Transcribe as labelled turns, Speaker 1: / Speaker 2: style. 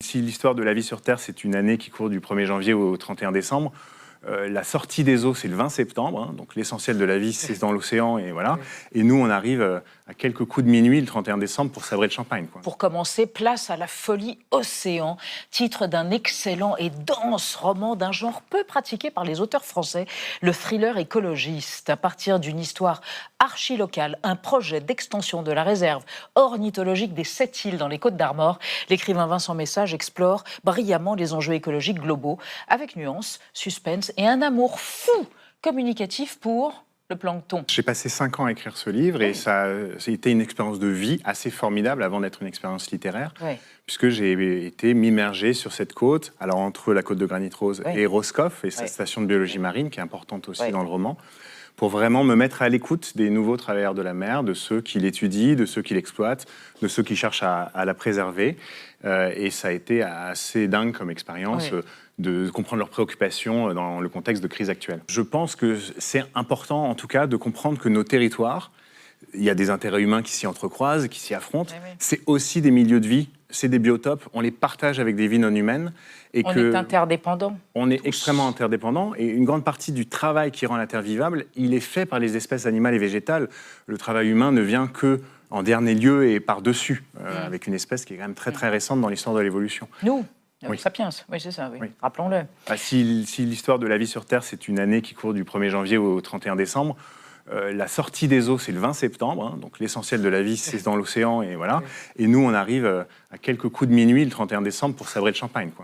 Speaker 1: Si l'histoire de la vie sur Terre, c'est une année qui court du 1er janvier au 31 décembre, la sortie des eaux, c'est le 20 septembre. Hein, donc l'essentiel de la vie, c'est dans l'océan. Et voilà. Et nous, on arrive à quelques coups de minuit le 31 décembre pour sabrer le champagne. Quoi.
Speaker 2: Pour commencer, place à la folie océan, titre d'un excellent et dense roman d'un genre peu pratiqué par les auteurs français, le thriller écologiste. À partir d'une histoire archi-locale, un projet d'extension de la réserve ornithologique des 7 îles dans les Côtes-d'Armor, l'écrivain Vincent Message explore brillamment les enjeux écologiques globaux, avec nuance, suspense et un amour fou communicatif pour le plancton.
Speaker 1: J'ai passé 5 ans à écrire ce livre et ça a été une expérience de vie assez formidable avant d'être une expérience littéraire, puisque j'ai été m'immerger sur cette côte, alors entre la côte de Granit Rose et Roscoff et sa station de biologie marine, qui est importante aussi dans le roman, pour vraiment me mettre à l'écoute des nouveaux travailleurs de la mer, de ceux qui l'étudient, de ceux qui l'exploitent, de ceux qui cherchent à la préserver. Et ça a été assez dingue comme expérience de comprendre leurs préoccupations dans le contexte de crise actuelle. Je pense que c'est important, en tout cas, de comprendre que nos territoires, il y a des intérêts humains qui s'y entrecroisent, qui s'y affrontent. C'est aussi des milieux de vie, c'est des biotopes. On les partage avec des vies non humaines. Et
Speaker 2: on est interdépendants.
Speaker 1: On est extrêmement interdépendants. Et une grande partie du travail qui rend la Terre vivable, il est fait par les espèces animales et végétales. Le travail humain ne vient que en dernier lieu et par-dessus, avec une espèce qui est quand même très très récente dans l'histoire de l'évolution.
Speaker 2: Nous Sapiens, oui c'est ça, rappelons-le.
Speaker 1: Si l'histoire de la vie sur Terre, c'est une année qui court du 1er janvier au 31 décembre, la sortie des eaux, c'est le 20 septembre. Hein, donc l'essentiel de la vie, c'est dans l'océan. Et voilà. Et nous, on arrive à quelques coups de minuit le 31 décembre pour sabrer le champagne. Quoi.